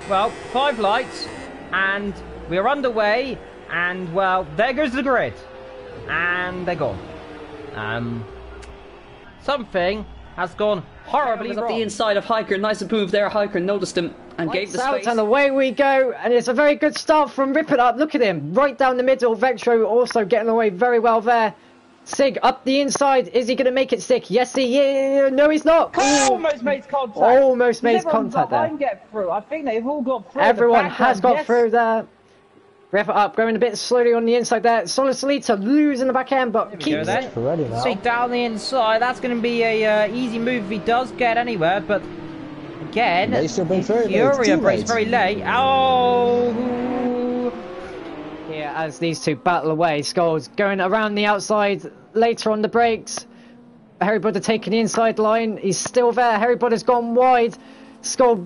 Well, 5 lights, and we're underway, and well, there goes the grid, and they're gone. Something has gone horribly wrong. Up the inside of Hiker, nice move there. Hiker noticed him and gave the space. And away we go, and it's a very good start from Rip It Up. Look at him, right down the middle. Vectro also getting away very well there. Sig up the inside. Is he going to make it stick? Yes, he is. No, he's not. Almost made contact. Almost made contact there. Get through. I think they've all got through. Everyone has got through there. Rip It Up going a bit slowly on the inside there. Solid Salita losing the back end, but keeps it. See down the inside. That's going to be a easy move if he does get anywhere. But again, Furia breaks very late. Oh. Here as these two battle away. Skulls going around the outside later on the breaks. Harry Butter taking the inside line. He's still there. Harry Butter's gone wide. Skull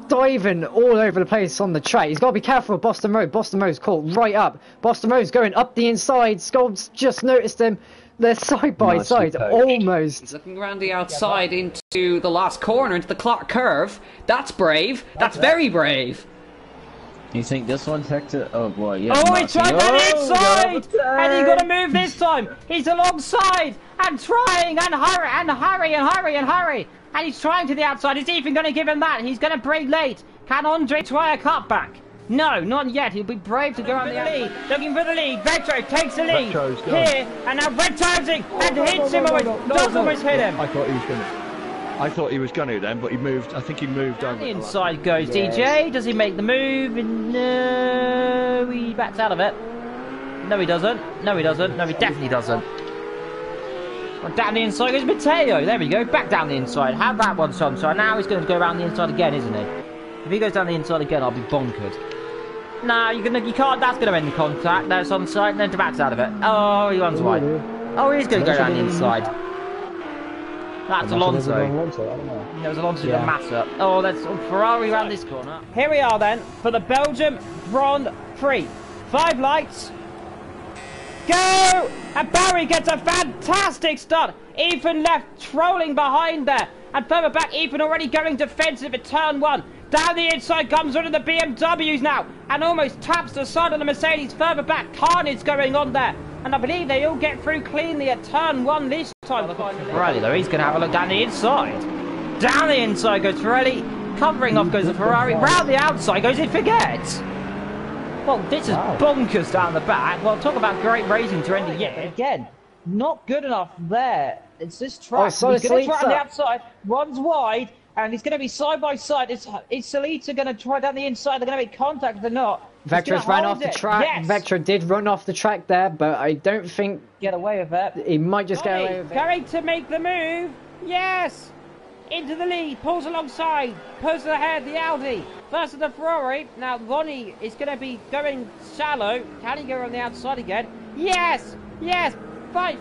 diving all over the place on the track. He's got to be careful of Boston Road. Boston Road's caught right up. Boston Road's going up the inside. Skull's just noticed him. They're side by side, almost. He's looking around the outside into the last corner, into the clock curve. That's brave. That's very brave. You think this one's Hector? Oh boy, yeah. Oh, he tried that inside! And he got to move this time. He's alongside and trying and hurry and hurry and hurry and hurry. And he's trying to the outside. Is he even going to give him that? He's going to break late. Can Andre try a cutback? No, not yet. He'll be brave to go on the lead. Looking for the lead. Vectro takes the lead. Here, and now red timesing and hits him almost. Does almost hit him. I thought he was going to. I thought he was going to then, but he moved. I think he moved over. Inside goes DJ. Does he make the move? No, he backs out of it. No, he doesn't. No, he doesn't. No, he definitely doesn't. Well, down the inside goes Mateo. There we go. Back down the inside. Have that one, son. So now he's going to go around the inside again, isn't he? If he goes down the inside again, I'll be bonkered. Nah, you can't. That's going to end the contact. No, it's on side, and then backs out of it. Oh, he runs wide. Oh, he's going to go down the inside. That's Alonso. There was Alonso with a Massa. Oh, that's Ferrari around this corner. Here we are then for the Belgium Grand Prix. 5 lights. Go! And Barry gets a fantastic start. Ethan left trolling behind there. And further back, Ethan already going defensive at turn 1. Down the inside comes one of the BMWs now. And almost taps the side of the Mercedes further back. Carnage going on there. And I believe they all get through cleanly at turn 1 this time. Ferrari though, he's going to have a look down the inside. Down the inside goes Ferrari. Covering off goes the Ferrari. Round the outside goes it forgets. Well, this is bonkers down the back. Well, talk about great racing to end the year. Again, not good enough there. It's this track. He's going to try on the outside. One's wide. And he's going to be side by side. Is Salita going to try down the inside? They're going to make contact or not? Vector's ran off the track. Yes. Vector did run off the track there, but I don't think... Get away with it. He might just get away with it. Going to make the move. Yes. Into the lead. Pulls alongside. Pulls ahead the Audi. First of the Ferrari. Now Ronnie is going to be going shallow. Can he go on the outside again? Yes. Yes. Fight.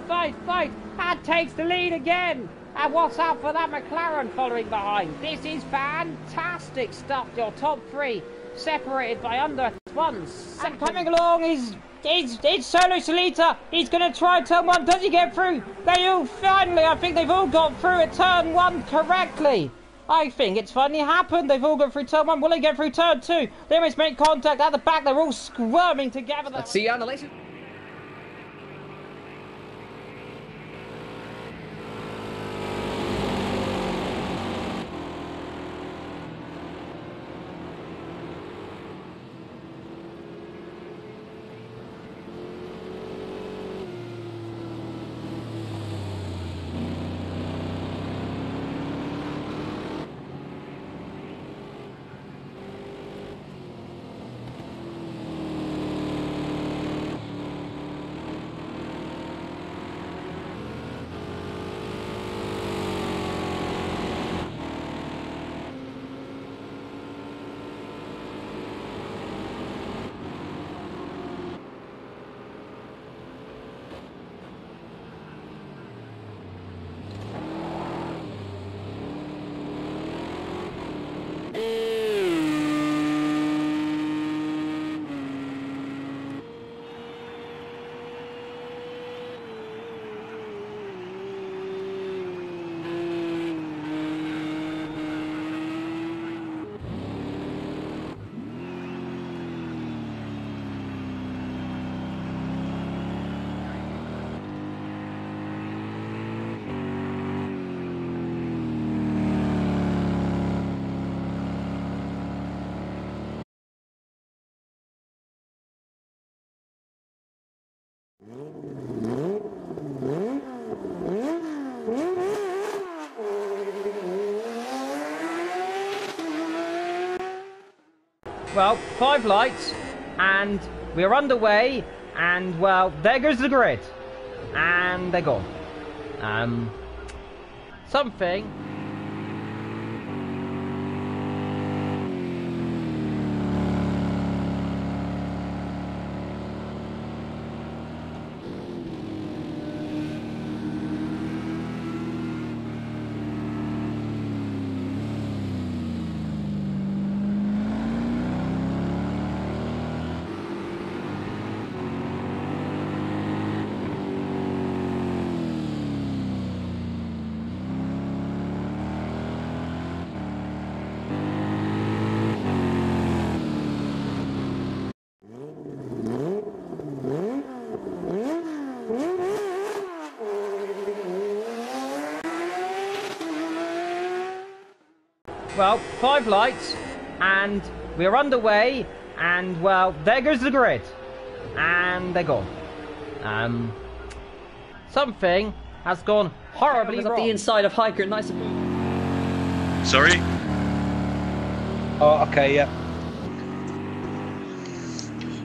And takes the lead again. And watch out for that McLaren following behind. This is fantastic stuff. Your top 3 separated by under 1 second. And coming along is Solo Salita. He's going to try turn 1. Does he get through? They all finally, I think they've all got through at turn 1 correctly. I think it's finally happened. They've all got through turn 1. Will they get through turn 2? They almost make contact at the back. They're all squirming together. Let's see you on the later. Well, 5 lights, and we're underway, and well, there goes the grid, and they're gone. Something. Well, 5 lights, and we're underway, and well, there goes the grid, and they're gone. Something has gone horribly wrong. The inside of Hiker, nice and... Sorry? Oh, okay, yeah.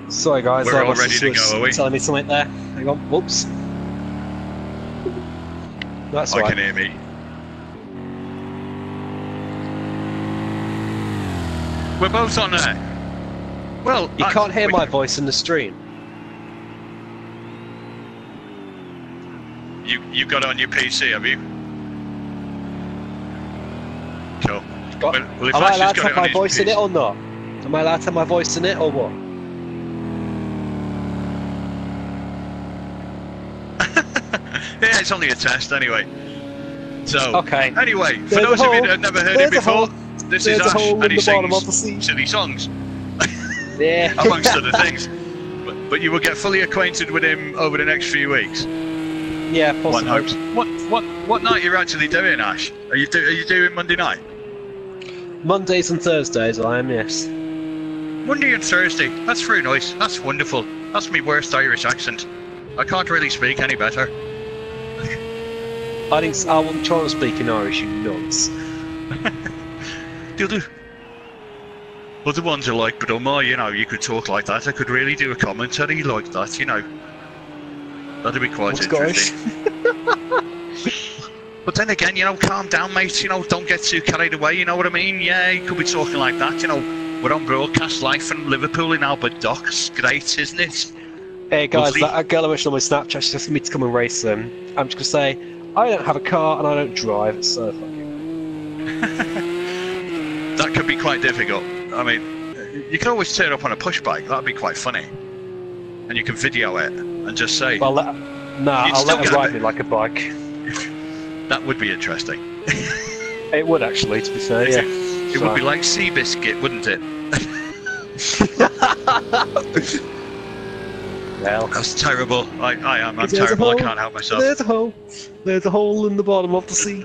Sorry guys, We're all ready to go, are we? Telling me something there. Hang on, whoops. That's I right. can hear me. We're both on there. Well, You can't hear my voice in the stream. You got it on your PC, have you? Cool. Well, if Am I Ash has allowed to got have my on his voice in PC it or not? Am I allowed to have my voice in it or what? Yeah, it's only a test anyway. So, Okay. Anyway, for There's those a of you hole. that have never heard There's it a hole. before, this is There's a Ash, hole and in he the bottom of the sings sea. silly songs, Yeah. amongst other things. But you will get fully acquainted with him over the next few weeks. Yeah, One possibly. hopes. What night are you actually doing, Ash? Are you doing Monday night? Mondays and Thursdays I am, yes. Monday and Thursday. That's very nice. That's wonderful. That's my worst Irish accent. I can't really speak any better. I wasn't trying to speak in Irish, you nonce. Other ones are like, but Omar, you know, you could talk like that. I could really do a commentary like that, you know. That'd be quite interesting. But then again, you know, calm down, mate. You know, don't get too carried away. You know what I mean? Yeah, you could be talking like that. You know, we're on broadcast live from Liverpool in Albert Docks. Great, isn't it? Hey guys, Lovely. that girl I mentioned on my Snapchat, she asked me to come and race them. I'm just gonna say, I don't have a car and I don't drive, so fuck it. That could be quite difficult. I mean, you can always turn up on a push bike. That'd be quite funny. And you can video it and just say... Well, I'll still let her get ride it. me like a bike. That would be interesting. It would actually, to be fair, yeah. It would be like Seabiscuit, wouldn't it? Well, That's terrible. I'm There's a terrible. I hole. can't help myself. There's a hole. There's a hole in the bottom of the sea.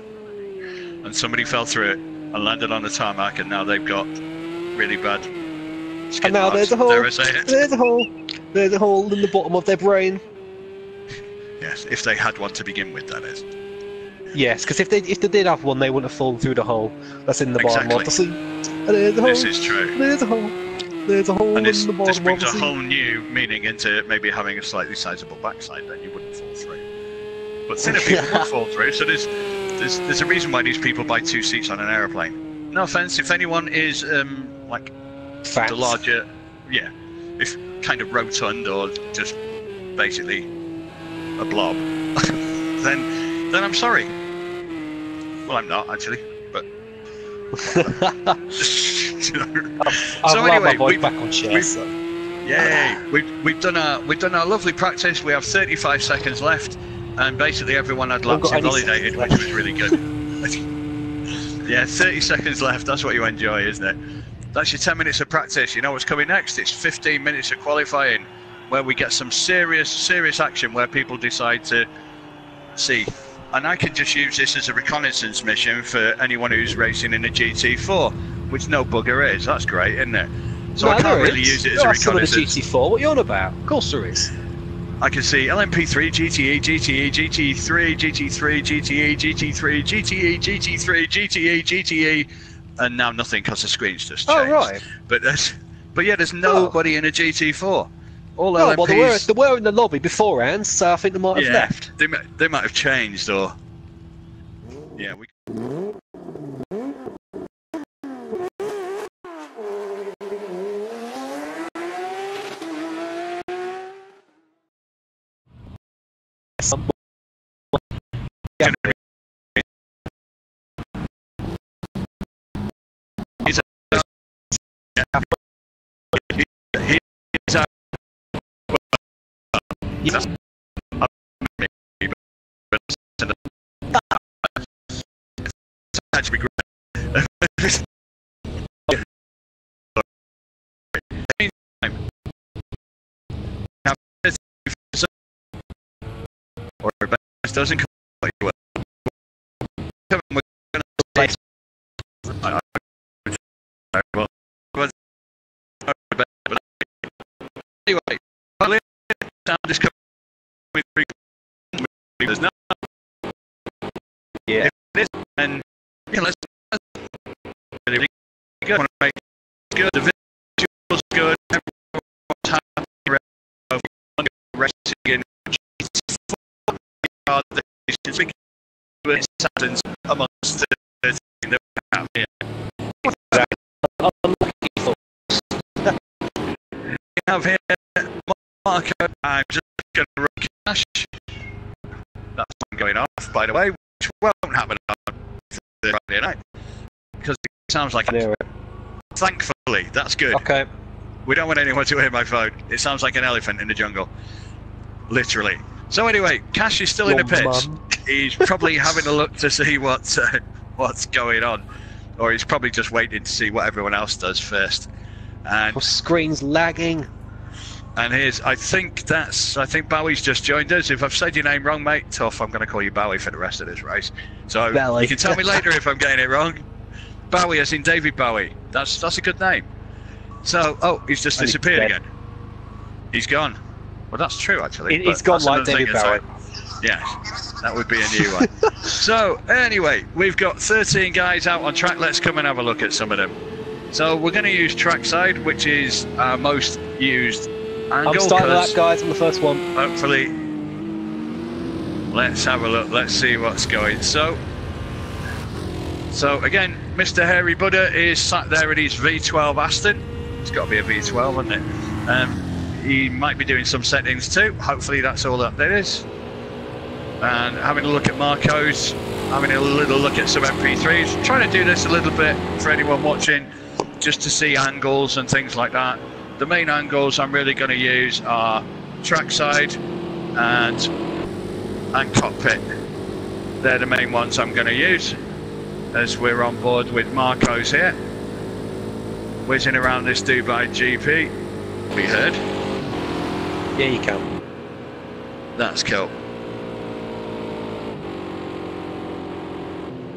And somebody fell through it and landed on the tarmac, and now they've got really bad skid And now marks, there's a hole. dare I say it. There's a hole. There's a hole in the bottom of their brain. Yes, if they had one to begin with, that is. Yes, because if they did have one, they wouldn't have fallen through the hole that's in the bottom of the sea. And there's a hole. This is true. There's a hole. There's a hole And this in the bottom brings of a the sea. whole new meaning into maybe having a slightly sizable backside that you wouldn't fall through. But thinner people would fall through, so there's a reason why these people buy 2 seats on an aeroplane. No offence, if anyone is like Fat. the larger, yeah, if kind of rotund or just basically a blob, then I'm sorry. Well, I'm not actually, but. I've So allowed my anyway, voice back on share, so. Yay! We've done our lovely practice. We have 35 seconds left, and basically everyone had laps got any invalidated, seconds which was really good. Yeah, 30 seconds left. That's what you enjoy, isn't it? That's your 10 minutes of practice. You know what's coming next? It's 15 minutes of qualifying, where we get some serious action, where people decide to see. And I can just use this as a reconnaissance mission for anyone who's racing in a GT4, which no bugger is. That's great, isn't it? So No, I can't there really is. use it as There a are some of the reconnaissance. GT4. What are you on about? Of course there is. I can see LMP3, GTE, GTE, GT3, GT3, GTE, GT3, GTE, GT3, GTE, GTE, and now nothing because the screen's just changed. Oh, right. But yeah, there's nobody in a GT4. All LMPs. Well, they were in the lobby beforehand, so I think they might have left. They might have changed, or yeah, we. Or it doesn't come quite well. Anyway, sound is coming. There's no. Yeah. If it is, and yeah, let's really good. Want to make it good. The visuals good. Everyone's happy. Racing in Saturn's amongst the team that we have here. We have here Marco. I'm just going to run cash. That's going off, by the way, which won't happen on Friday night because it sounds like thankfully, that's good. Okay. We don't want anyone to hear my phone. It sounds like an elephant in the jungle. Literally. So anyway, Cash is still in the pits. He's probably having a look to see what's going on, or he's probably just waiting to see what everyone else does first. And the screen's lagging. And I think Bowie's just joined us. If I've said your name wrong, mate, tough. I'm going to call you Bowie for the rest of this race. So Belly. You can tell me later if I'm getting it wrong. Bowie, as in David Bowie. That's a good name. So he's just disappeared again. He's gone. Well, that's true, actually. He's gone like David Bowie. Yeah, that would be a new one. So, anyway, we've got 13 guys out on track. Let's come and have a look at some of them. So, we're going to use trackside, which is our most used angle. I'm starting that, guys. I'm the first one. Hopefully, let's have a look. Let's see what's going. So again, Mr. Hairy Buddha is sat there in his V12 Aston. It's got to be a V12, hasn't it? He might be doing some settings too. Hopefully that's all that there is. And having a look at Marco's, having a little look at some MP3s. Trying to do this a little bit for anyone watching, just to see angles and things like that. The main angles I'm really going to use are trackside and cockpit. They're the main ones I'm going to use as we're on board with Marco's here, whizzing around this Dubai GP. We heard. Yeah, you can. That's cool.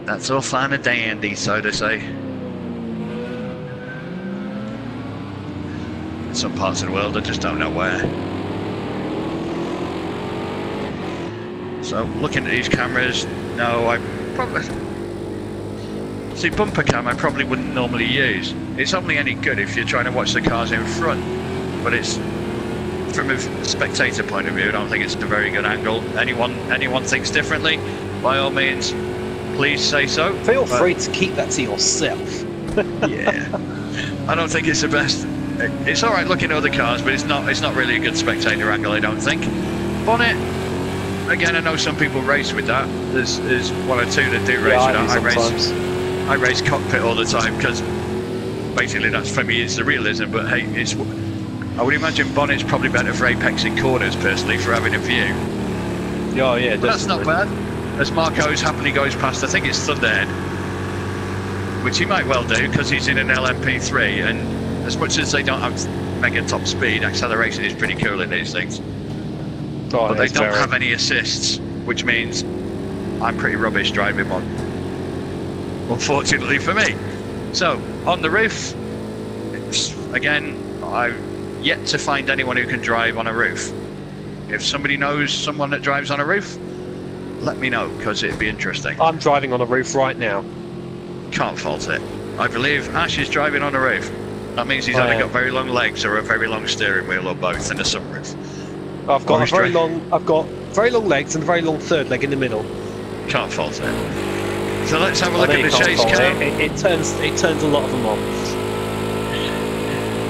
That's all fine and dandy, so to say. In some parts of the world, I just don't know where. So, looking at these cameras, no, I probably... See, bumper cam I probably wouldn't normally use. It's only any good if you're trying to watch the cars in front, but it's... From a spectator point of view, I don't think it's a very good angle. Anyone thinks differently, by all means, please say so. Feel free to keep that to yourself. Yeah, I don't think it's the best. It's all right looking at other cars, but it's not really a good spectator angle, I don't think. Bonnet, again, I know some people race with that. There's one or two that do race with that. I race cockpit all the time because basically that's for me is the realism. But hey, I would imagine Bonnet's probably better for apexing corners, personally, for having a view. Oh, yeah, but that's not bad. As Marco's happily goes past, I think it's Thunderhead, which he might well do because he's in an LMP3, and as much as they don't have mega top speed, acceleration is pretty cool in these things. Oh, but they don't have any assists, which means I'm pretty rubbish driving one, unfortunately for me. So, on the roof, again, I've yet to find anyone who can drive on a roof. If somebody knows someone that drives on a roof, let me know, because it'd be interesting. I'm driving on a roof right now. Can't fault it. I believe Ash is driving on a roof. That means he's either got very long legs or a very long steering wheel, or both, and a sunroof. I've got very long legs and a very long third leg in the middle. Can't fault it. So let's have a look at the chase cam. It turns a lot of them on.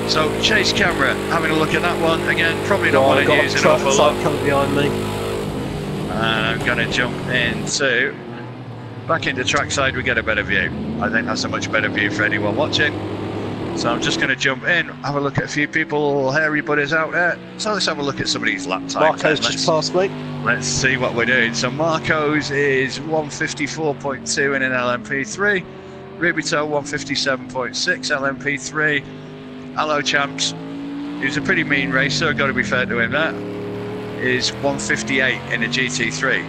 So chase camera, having a look at that one again. Probably not one I use an awful lot. Coming behind me. And I'm going to jump into back into trackside. We get a better view. I think that's a much better view for anyone watching. So I'm just going to jump in, have a look at a few people, hairy buddies out there. So let's have a look at somebody's lap time. Marco's just passed me. Let's see what we're doing. So Marco's is 154.2 in an LMP3. Rubito 157.6 LMP3. Hello champs. He was a pretty mean racer, got to be fair to him. That is 158 in a GT3.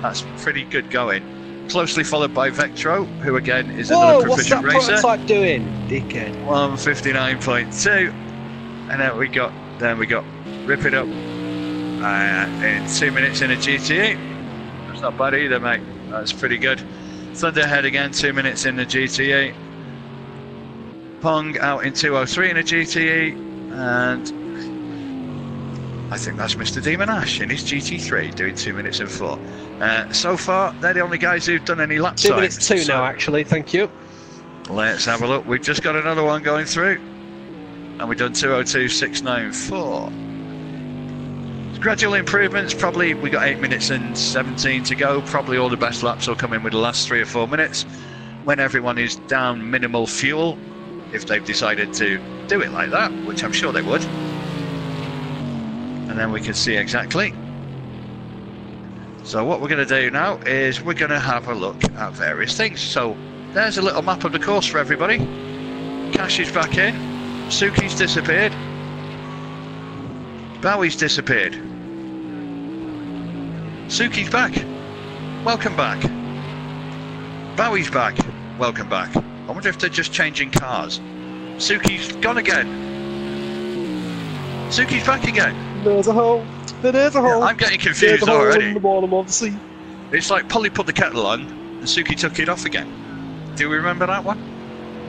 That's pretty good going. Closely followed by Vectro, who again is another proficient racer. What's that prototype doing, dickhead? 159.2, and then we got Rip It Up in 2 minutes in a GT8. That's not bad either, mate. That's pretty good. Thunderhead again, 2 minutes in the GT8. Pong out in 2:03 in a GT8, and I think that's Mr. Demon Ash in his GT3 doing 2 minutes and 4. So far, they're the only guys who've done any lap times. 2 minutes 2 now, actually. Thank you. Let's have a look. We've just got another one going through, and we've done 2:02.694. Gradual improvements. Probably we got 8 minutes and 17 to go. Probably all the best laps will come in with the last 3 or 4 minutes, when everyone is down minimal fuel, if they've decided to do it like that, which I'm sure they would. And then we can see exactly. So what we're going to do now is we're going to have a look at various things. So there's a little map of the course for everybody. Cash is back in. Suki's disappeared. Bowie's disappeared. Suki's back. Welcome back. Bowie's back. Welcome back. I wonder if they're just changing cars. Suki's gone again. Suki's back again. There's a hole. There's a hole. I'm getting confused There's a hole already. in the bottom of the sea. It's like Polly put the kettle on and Suki took it off again. Do we remember that one?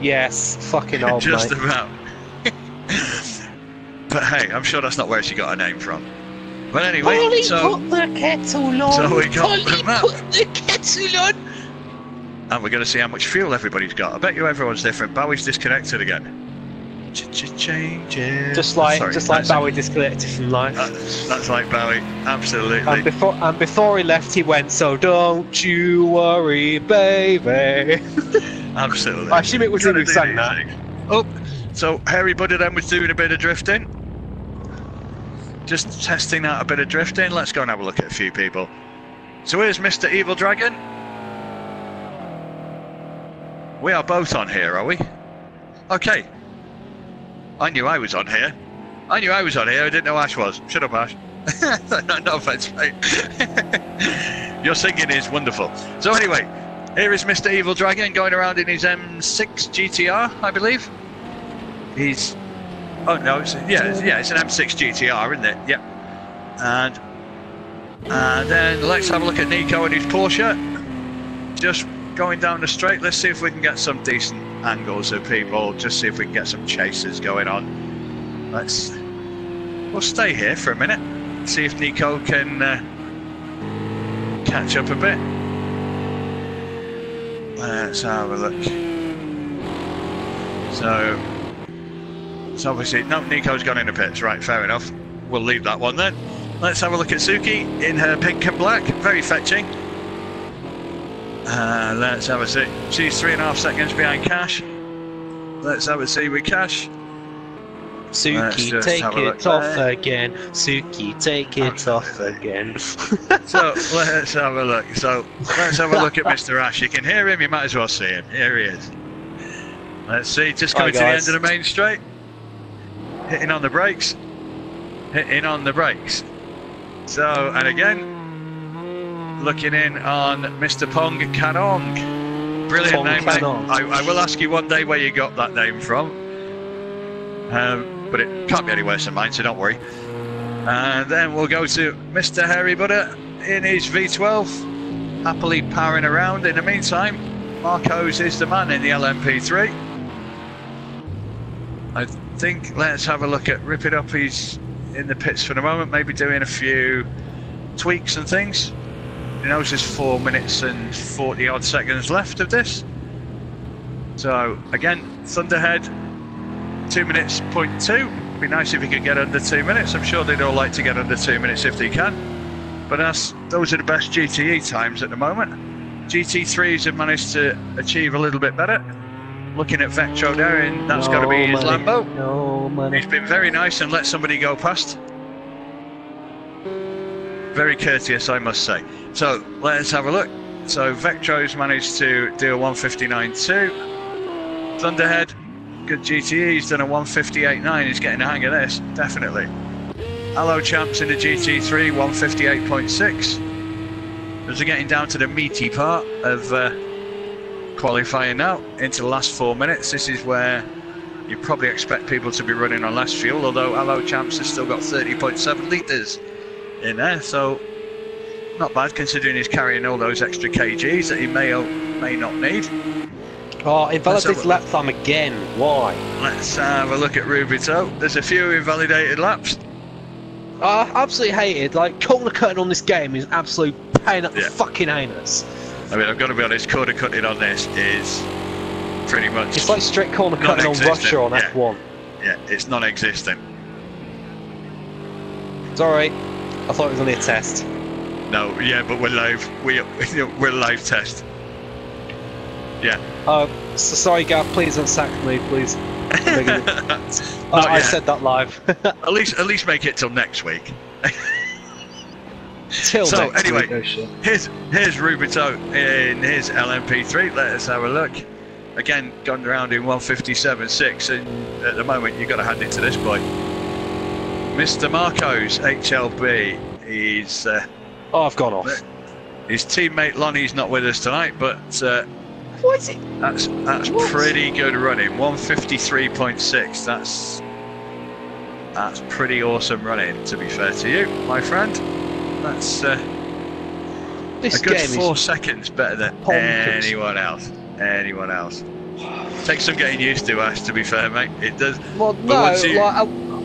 Yes, fucking old Just mate. about. But hey, I'm sure that's not where she got her name from. But anyway, Polly so put the kettle on. so we got the map. Put the kettle on. And we're going to see how much fuel everybody's got. I bet you everyone's different. Bowie's disconnected again. Changes. Just like Bowie disconnected from life. That's like Bowie, absolutely. And before he left, he went, "So don't you worry, baby." Absolutely. I assume it was him who sang that. Oh, so Hairy Buddy then was doing a bit of drifting. Just testing out a bit of drifting. Let's go and have a look at a few people. So here's Mr. Evil Dragon. We are both on here, are we? Okay. I knew I was on here. I didn't know Ash was. Shut up, Ash. No offense, mate. Your singing is wonderful. So anyway, here is Mr. Evil Dragon going around in his M6 GTR, I believe. He's... Oh, no, it's an M6 GTR, isn't it? Yep. And then let's have a look at Nico and his Porsche. Just going down the straight. Let's see if we can get some decent angles of people. Just see if we can get some chases going on. We'll stay here for a minute. See if Nico can catch up a bit. Let's have a look. So obviously, no, Nico's gone in the pits. Right, fair enough. We'll leave that one then. Let's have a look at Suki in her pink and black. Very fetching. Let's have a see. She's 3.5 seconds behind Cash. Let's have a see with Cash. Suki, take it off again. Suki, take it off again. So let's have a look. Let's have a look at Mr. Ash. You can hear him. You might as well see him. Here he is. Let's see. Just coming to the end of the main straight. Hitting on the brakes. So, and again, looking in on Mr. Pong Kanong. Brilliant Pong name, mate. I will ask you one day where you got that name from. But it can't be any worse than mine, so don't worry. And then we'll go to Mr. Harry Butter in his V12, happily powering around. In the meantime, Marcos is the man in the LMP3. I think let's have a look at Rip It Up. He's in the pits for the moment, maybe doing a few tweaks and things. He knows there's 4 minutes and 40 odd seconds left of this. So again, Thunderhead, 2 minutes, 0.2. Be nice if he could get under 2 minutes. I'm sure they'd all like to get under 2 minutes if they can. But those are the best GTE times at the moment. GT3s have managed to achieve a little bit better. Looking at Vectro there, and that's got to be his Lambo. No money. He's been very nice and let somebody go past. Very courteous, I must say. So let's have a look. So Vectro's managed to do a 159.2. Thunderhead, good GTE, he's done a 158.9. He's getting the hang of this, definitely. Hello Champs in the GT3, 158.6. As we're getting down to the meaty part of qualifying now, into the last 4 minutes. This is where you probably expect people to be running on less fuel, although Hello Champs has still got 30.7 litres in there, so not bad considering he's carrying all those extra kgs that he may or may not need. Oh, invalidated lap time again. Why? Let's have a look at Rubito. There's a few invalidated laps. I absolutely hated, like, corner cutting on this game is absolute pain up the fucking anus. I mean, I've got to be honest, corner cutting on this is pretty much... It's like strict corner cutting on Russia on F1. Yeah, it's non-existent. Sorry, I thought it was only a test. No, yeah, but we're live. We're live test. Yeah. So sorry, Gav. Please don't sack me, please. I said that live. at least make it till next week. So anyway, week, oh, here's Rubito in his LMP3. Let us have a look. Again, gone around in 157.6, and at the moment you've got to hand it to this boy, Mr. Marcos HLB. He's I've gone off. His teammate Lonnie's not with us tonight, but what is it? That's pretty good running. 153.6. That's pretty awesome running. To be fair to you, my friend, that's a good 4 seconds better than anyone else. Anyone else. Takes some getting used to, Ash. To be fair, mate, it does. Well, no,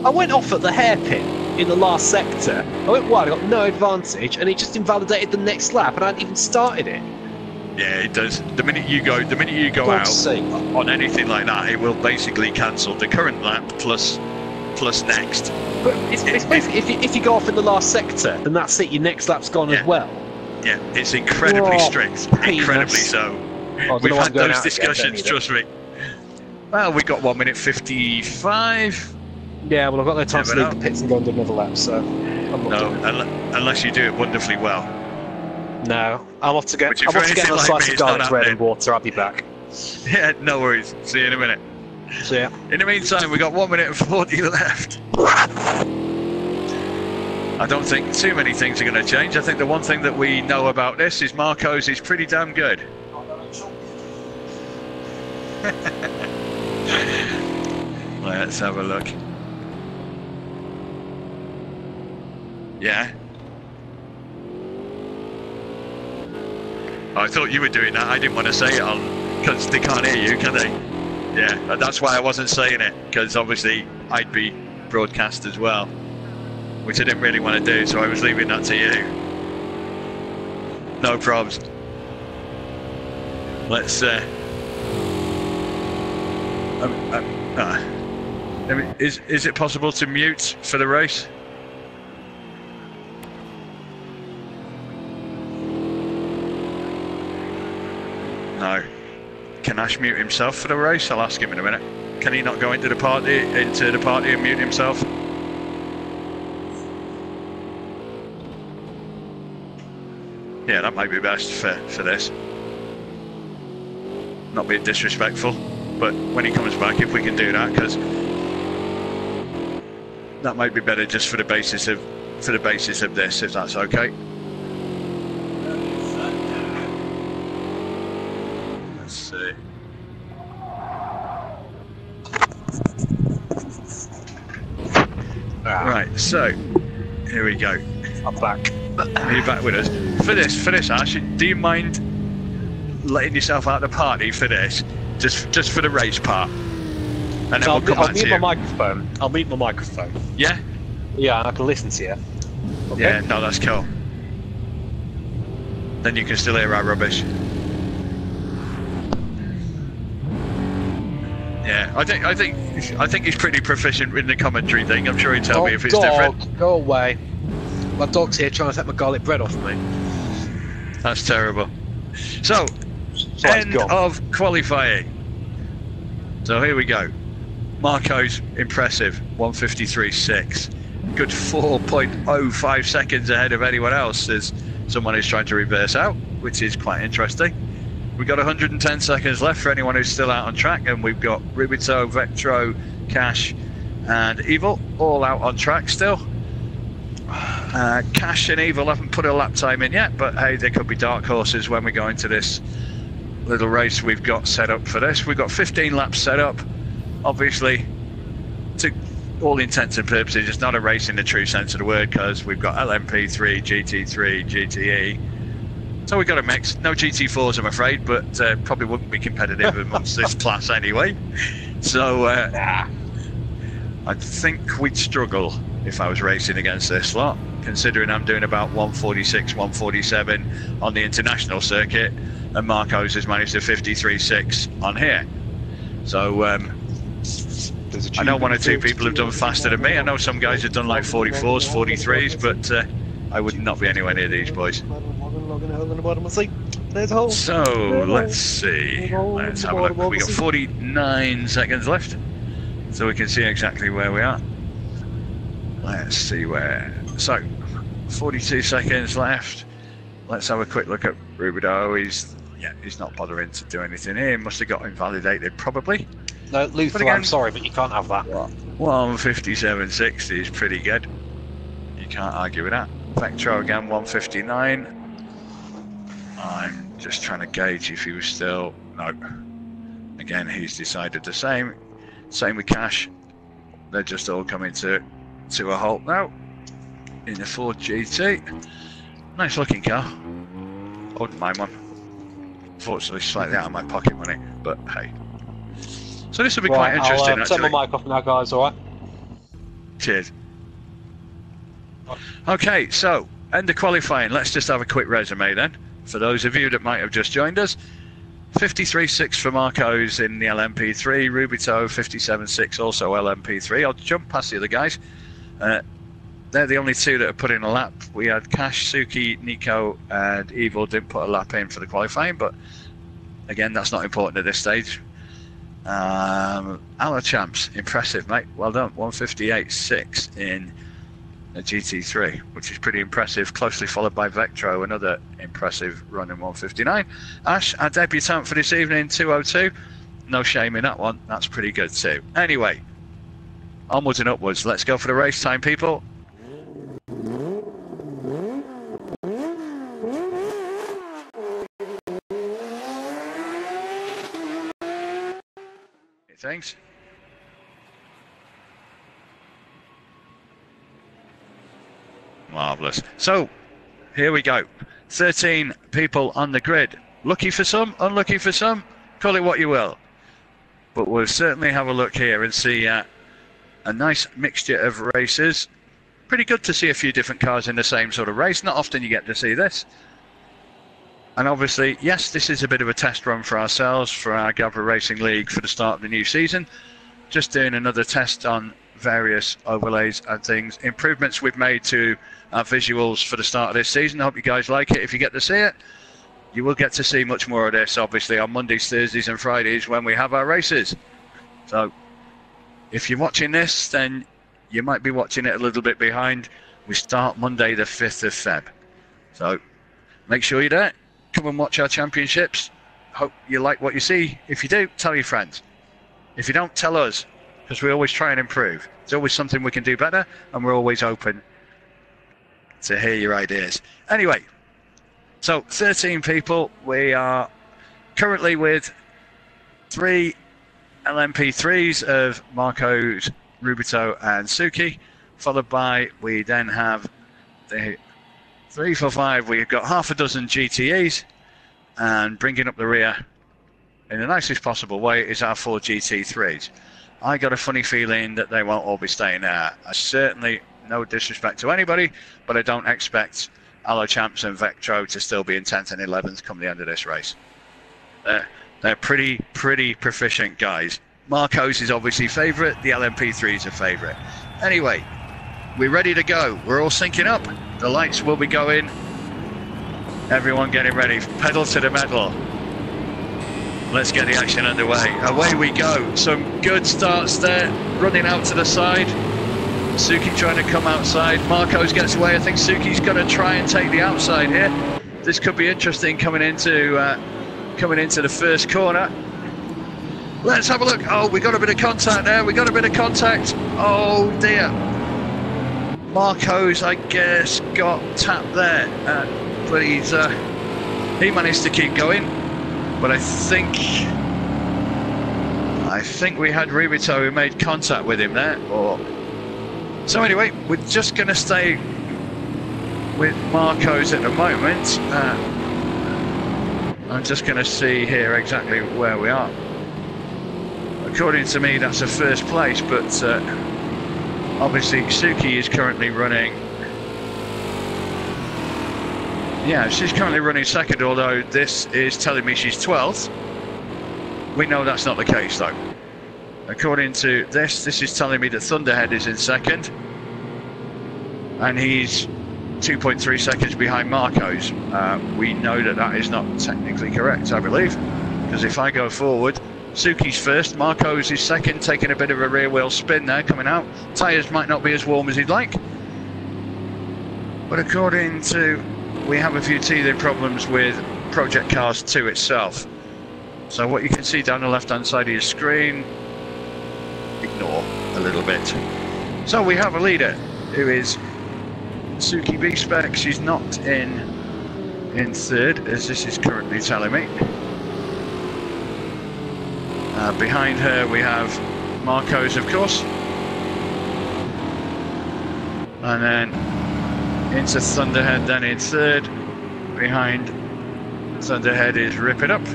I went off at the hairpin in the last sector. I went wide, I got no advantage, and it just invalidated the next lap, and I hadn't even started it. Yeah, it does. The minute you go out on anything like that, it will basically cancel the current lap plus next. But it's basically if you go off in the last sector, then that's it. Your next lap's gone as well. Yeah, it's incredibly strict. Incredibly so. We've had those discussions. Trust me. Well, we got 1 minute 55. Yeah, well, I've got no time to leave the pits and go and do another lap, so I'm not doing it. Unless you do it wonderfully well. No, I'm off to get a slice of garlic bread and water. I'll be back. Yeah, no worries. See you in a minute. See ya. In the meantime, we've got 1 minute and 40 left. I don't think too many things are going to change. I think the one thing that we know about this is Marcos is pretty damn good. Let's have a look. Yeah. I thought you were doing that. I didn't want to say it on because they can't hear you, can they? Yeah, that's why I wasn't saying it, because obviously I'd be broadcast as well, which I didn't really want to do, so I was leaving that to you. No probs. Let's is it possible to mute for the race? No. Can Ash mute himself for the race? I'll ask him in a minute. Can he not go into the party and mute himself? Yeah, that might be best for this. Not being disrespectful, but when he comes back, if we can do that, because that might be better just for the basis of this, if that's okay. Let's see. Right, so Here we go. I'm back. Are you back with us? For this, Ash, do you mind letting yourself out of the party for this? Just for the race part. And then So we'll come I'll back to mute you. my microphone. I'll mute my microphone. Yeah? Yeah, I can listen to you. Okay. Yeah, no, that's cool. Then you can still hear our rubbish. Yeah, I think he's pretty proficient in the commentary thing. I'm sure he'd tell me if it's different. Go away. My dog's here trying to take my garlic bread off me. That's terrible. So end of qualifying. So here we go. Marco's impressive, 153.6. Good 4.05 seconds ahead of anyone else as someone is trying to reverse out, which is quite interesting. We've got 110 seconds left for anyone who's still out on track, and we've got Rubito, Vectro, Cash and Evil all out on track still. Cash and Evil haven't put a lap time in yet, but hey, there could be dark horses when we go into this little race we've got set up for this. We've got 15 laps set up. Obviously, to all intents and purposes, it's not a race in the true sense of the word because we've got LMP3, GT3, GTE. So we've got a mix. No GT4s, I'm afraid, but probably wouldn't be competitive amongst this class anyway. So I think we'd struggle if I was racing against this lot, considering I'm doing about 146, 147 on the international circuit, and Marco's has managed a 53.6 on here. So I know one or two people have done faster than me. I know some guys have done like 44s, 43s, but I would not be anywhere near these boys. So let's see. Let's have a look. We got 49 seconds left, so we can see exactly where we are. Let's see where. So 42 seconds left. Let's have a quick look at Rubido. He's not bothering to do anything here. Must have got invalidated probably. No, Luther, again, I'm sorry, but you can't have that. 157.60 is pretty good. You can't argue with that. Vectro again, 159. I'm just trying to gauge if he was still. No. Again, he's decided the same. Same with Cash. They're just all coming to a halt now in the Ford GT. Nice looking car. I wouldn't mind one. Unfortunately, slightly out of my pocket money, but hey. So this will be quite interesting. I'll turn my mic off now, guys. All right. Cheers. Okay, so end of qualifying. Let's just have a quick resume then. For those of you that might have just joined us, 53.6 for Marco's in the LMP3, Rubito 57.6 also LMP3. I'll jump past the other guys. They're the only two that have put in a lap. We had Cash, Suki, Nico and Evil didn't put a lap in for the qualifying, but again, that's not important at this stage. Our champs, impressive, mate. Well done. 158.6 in a GT3, which is pretty impressive. Closely followed by Vectro, another impressive run in 159. Ash, our debutant for this evening, 202. No shame in that one. That's pretty good too. Anyway, onwards and upwards. Let's go for the race time, people. Thanks. Marvellous. So, here we go. 13 people on the grid. Lucky for some, unlucky for some, call it what you will. But we'll certainly have a look here and see a nice mixture of races. Pretty good to see a few different cars in the same sort of race. Not often you get to see this. And obviously, yes, this is a bit of a test run for ourselves, for our GAVRA Racing League for the start of the new season. Just doing another test on various overlays and things. Improvements we've made to our visuals for the start of this season. I hope you guys like it. If you get to see it, you will get to see much more of this, obviously, on Mondays, Thursdays and Fridays when we have our races. So, if you're watching this, then you might be watching it a little bit behind. We start Monday the 5th of Feb. So, make sure you're there. Come and watch our championships. Hope you like what you see. If you do, tell your friends. If you don't, tell us, because we always try and improve. There's always something we can do better, and we're always open to hear your ideas. Anyway, so 13 people. We are currently with 3 LMP3s of Marco's, Rubito and Suki. followed by, we then have the 3, 4, 5. We've got half a dozen GTEs, and bringing up the rear in the nicest possible way is our 4 GT3s. I got a funny feeling that they won't all be staying there. I certainly, no disrespect to anybody, but I don't expect Allo Champs and Vectro to still be in 10th and 11th come the end of this race. They're pretty proficient guys. Marco's is obviously favourite, the LMP3s are favourite. Anyway, we're ready to go. We're all syncing up. The lights will be going. Everyone getting ready. Pedal to the metal. Let's get the action underway. Away we go. Some good starts there. Running out to the side. Suki trying to come outside. Marcos gets away. I think Suki's going to try and take the outside here. This could be interesting coming into the first corner. Let's have a look. Oh, we got a bit of contact there. We got a bit of contact. Oh dear. Marcos, I guess, got tapped there, but he managed to keep going. But I think we had Rubito who made contact with him there. So anyway, we're just going to stay with Marcos at the moment. I'm just going to see here exactly where we are. According to me, that's a first place, but obviously Suki is currently running. Yeah, she's currently running second, although this is telling me she's 12th. We know that's not the case though. According to this is telling me that Thunderhead is in second, and he's 2.3 seconds behind Marcos. We know that that is not technically correct, I believe, because if I go forward, Suki's first, Marcos is second, taking a bit of a rear wheel spin there coming out. Tyres might not be as warm as he'd like, but according to, we have a few teething problems with Project Cars 2 itself. So what you can see down the left hand side of your screen, ignore a little bit. So we have a leader who is Suki B-Spec. She's not in third, as this is currently telling me. Behind her we have Marcos, of course, and then into Thunderhead, then in third. Behind Thunderhead is Rip It Up.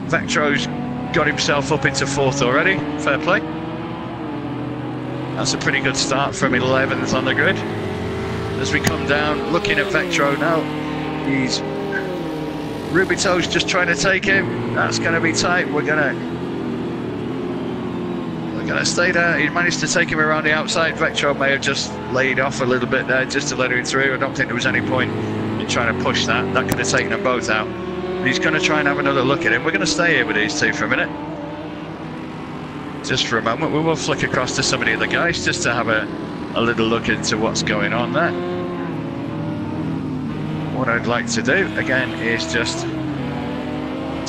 Vectro's got himself up into fourth already, fair play. That's a pretty good start from 11th on the grid. As we come down, looking at Vectro now, he's Rubito's just trying to take him. That's going to be tight. We're going to stay there. He managed to take him around the outside. Vectro may have just laid off a little bit there just to let him through. I don't think there was any point in trying to push that. That could have taken them both out. He's going to try and have another look at him. We're going to stay here with these two for a minute. Just for a moment. We will flick across to some of the other guys just to have a little look into what's going on there. What I'd like to do again is just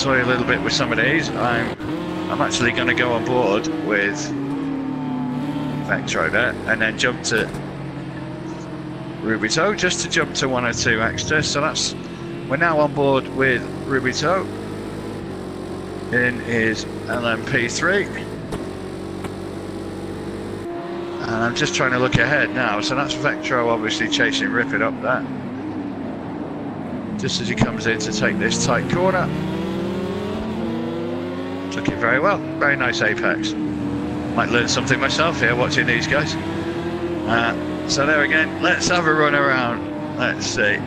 toy a little bit with some of these. I'm actually going to go on board with Vectro there and then jump to Rubito just to jump to 1 or 2 extras. So that's, we're now on board with Rubito in his LMP3, and I'm just trying to look ahead now. So that's Vectro obviously chasing Rip It Up there, just as he comes in to take this tight corner. Took it very well. Very nice apex. Might learn something myself here watching these guys. So there again, let's have a run around. Let's see.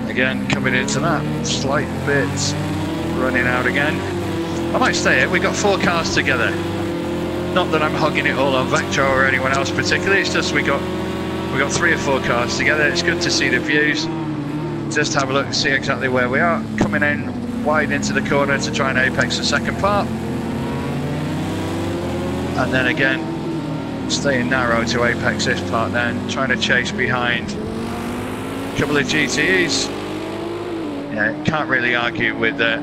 Again, coming into that slight bit, running out again. I might stay here. We got 4 cars together. Not that I'm hogging it all on Vectro or anyone else particularly. It's just we got 3 or 4 cars together. It's good to see the views. Just have a look and see exactly where we are. Coming in wide into the corner to try and apex the second part. And then again, staying narrow to apex this part then. Trying to chase behind a couple of GTEs. Yeah, can't really argue with the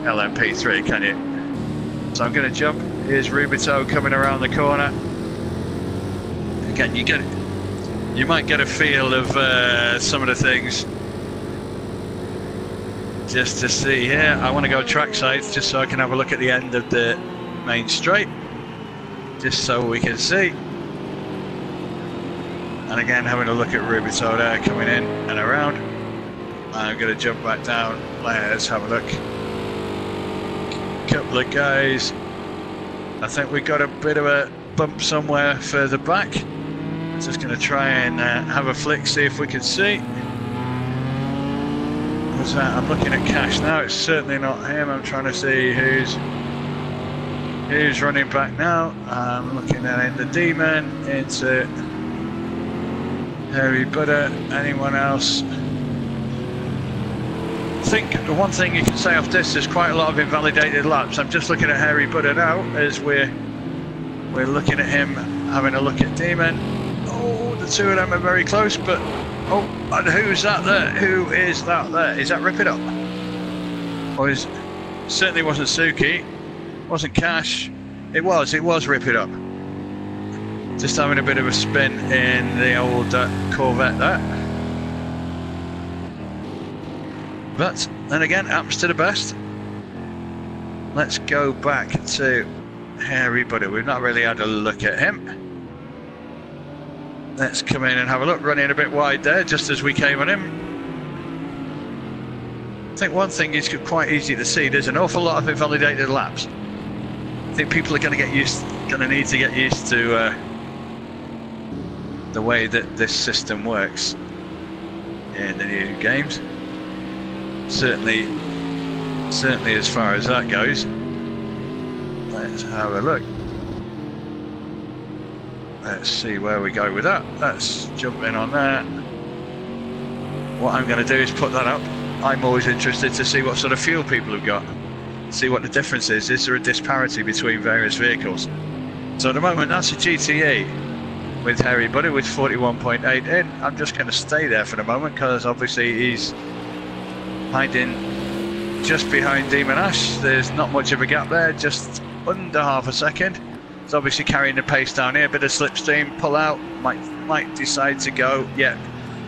LMP3, can you? So I'm going to jump. Here's Rubito coming around the corner. Again, you might get a feel of some of the things just to see here. I want to go trackside just so I can have a look at the end of the main straight. just so we can see. And again, having a look at Rubito there coming in and around. I'm going to jump back down. Let's have a look. Couple of guys. I think we got a bit of a bump somewhere further back. I'm just going to try and have a flick, see if we can see. What's that? I'm looking at Cash now. It's certainly not him. I'm trying to see who's running back now. I'm looking at the Demon, into Harry Butter, anyone else? I think the one thing you can say off this, there's quite a lot of invalidated laps. I'm just looking at Harry Butter now as we're looking at him, having a look at Demon. Oh, the two of them are very close, but oh, and who's that there? Who is that there? Is that Rip It Up? Or certainly wasn't Suki, wasn't Cash. It was Rip It Up. Just having a bit of a spin in the old Corvette there. But then again, happens to the best. Let's go back to Harry Butter. We've not really had a look at him. Let's come in and have a look. Running a bit wide there, just as we came on him. I think one thing is quite easy to see. There's an awful lot of invalidated laps. I think people are going to need to get used to the way that this system works in the new games. Certainly as far as that goes. Let's have a look. Let's see where we go with that. Let's jump in on that. What I'm going to do is put that up. I'm always interested to see what sort of fuel people have got. See what the difference is. Is there a disparity between various vehicles? So at the moment, that's a GTE with Harry Butter with 41.8 in. I'm just going to stay there for the moment because obviously he's hiding just behind Demon Ash. There's not much of a gap there, just under half a second. He's obviously carrying the pace down here, bit of slipstream, pull out, might decide to go. Yeah,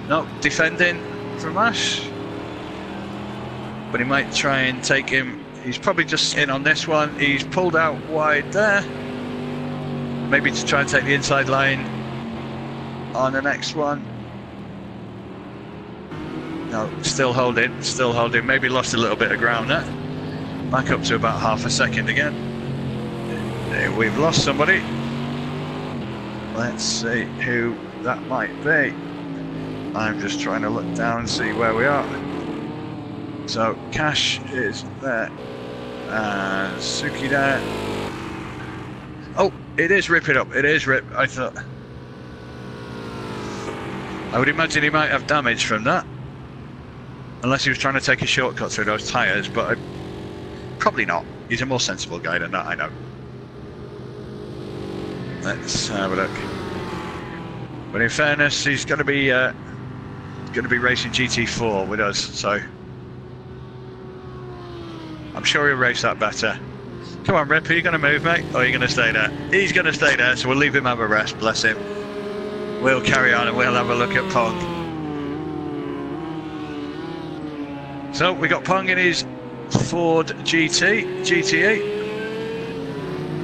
no, defending from Ash, but he might try and take him. He's probably just in on this one. He's pulled out wide there, maybe to try and take the inside line on the next one. No, still holding, maybe lost a little bit of ground there. Back up to about half a second again. We've lost somebody. Let's see who that might be. I'm just trying to look down and see where we are. So Cash is there. Suki there. Oh, it is Rip It Up. It is Rip. I would imagine he might have damage from that. Unless he was trying to take a shortcut through those tyres, but probably not. He's a more sensible guy than that, I know. Let's have a look. But in fairness, he's going to be racing GT4 with us, so I'm sure he'll race that better. Come on, Rip, are you going to move, mate? Or are you going to stay there? He's going to stay there, so we'll leave him have a rest, bless him. We'll carry on and we'll have a look at Pong. So we got Pong in his Ford GTE.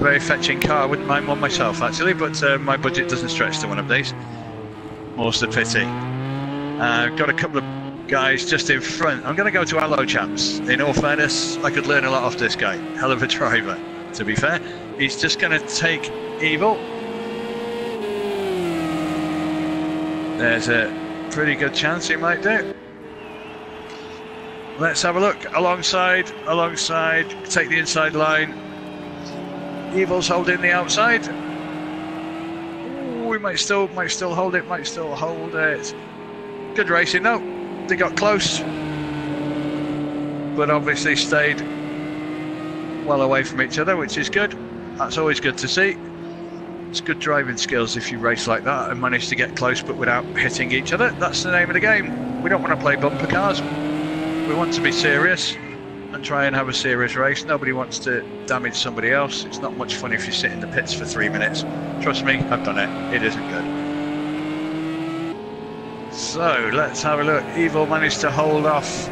Very fetching car. I wouldn't mind one myself actually, but my budget doesn't stretch to one of these. More's the pity. Got a couple of guys just in front. I'm going to go to Allo Champs. In all fairness, I could learn a lot off this guy. Hell of a driver, to be fair. He's just going to take Evil. There's a pretty good chance he might do. Let's have a look. Alongside, take the inside line. Evil's holding the outside. Ooh, we might still hold it, Good racing though. They got close, but obviously stayed well away from each other, which is good. That's always good to see. It's good driving skills if you race like that and manage to get close but without hitting each other. That's the name of the game. We don't want to play bumper cars. We want to be serious and try and have a serious race. Nobody wants to damage somebody else. It's not much fun if you sit in the pits for 3 minutes. Trust me, I've done it. It isn't good. So let's have a look. Evil managed to hold off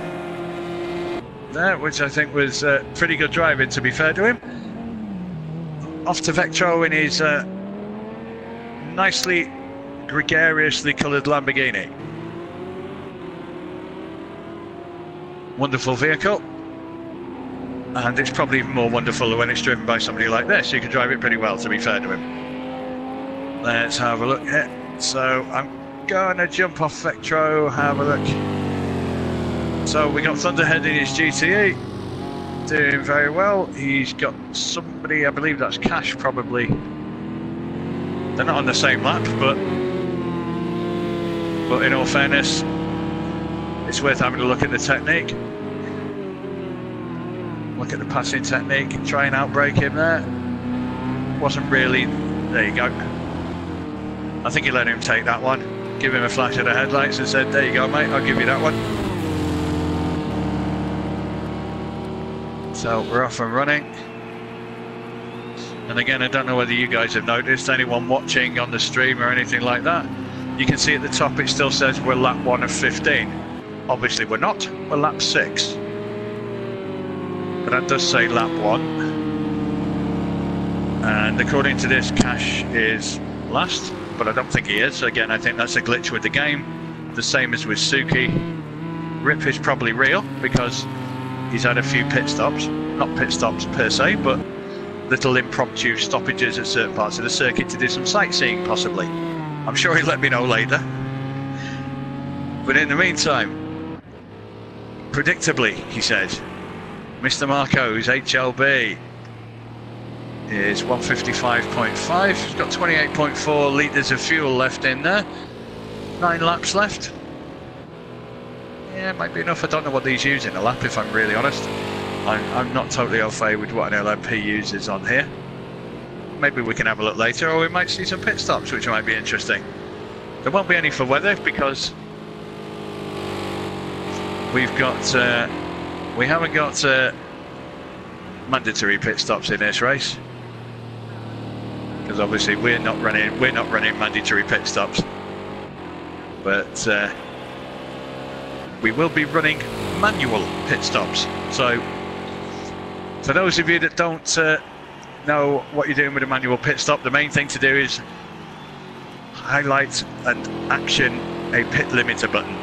there, which I think was pretty good driving, to be fair to him. off to Vectro in his nicely, gregariously coloured Lamborghini. Wonderful vehicle. And it's probably even more wonderful when it's driven by somebody like this. You can drive it pretty well, to be fair to him. Let's have a look here. So I'm going to jump off Vectro, have a look. So we got Thunderhead in his GTE, doing very well. He's got somebody, I believe that's Cash probably. They're not on the same lap, but in all fairness, it's worth having a look at the technique. Look at the passing technique, try and outbrake him there. Wasn't really, there you go. I think he let him take that one. Give him a flash of the headlights and said, there you go mate, I'll give you that one. So we're off and running. And again, I don't know whether you guys have noticed, anyone watching on the stream or anything like that, you can see at the top it still says we're lap 1 of 15. Obviously we're not, we're lap 6. But that does say lap 1. And according to this, Cash is last, but I don't think he is. Again, I think that's a glitch with the game. The same as with Suki. Rip is probably real because he's had a few pit stops. Not pit stops per se, but little impromptu stoppages at certain parts of the circuit to do some sightseeing, possibly. I'm sure he'll let me know later. But in the meantime, predictably, he said, Mr. Marco's HLB is 155.5. He's got 28.4 litres of fuel left in there. 9 laps left. Yeah, it might be enough. I don't know what these use in a lap, if I'm really honest. I'm not totally au fait with what an LMP uses on here. Maybe we can have a look later, or we might see some pit stops, which might be interesting. There won't be any for weather because we've got we haven't got mandatory pit stops in this race because obviously we're not running mandatory pit stops, but we will be running manual pit stops. So for those of you that don't know what you're doing with a manual pit stop, the main thing to do is highlight and action a pit limiter button.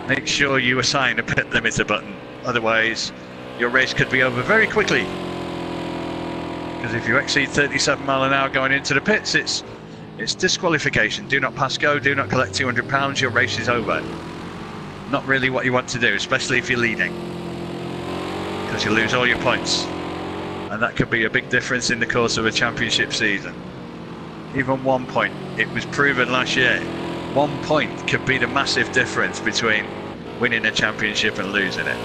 Make sure you assign a pit limiter button, otherwise your race could be over very quickly. Because if you exceed 37 miles an hour going into the pits, it's disqualification. Do not pass go, do not collect £200, your race is over. Not really what you want to do, especially if you're leading, because you lose all your points, and that could be a big difference in the course of a championship season. Even 1 point, it was proven last year, 1 point could be the massive difference between winning a championship and losing it.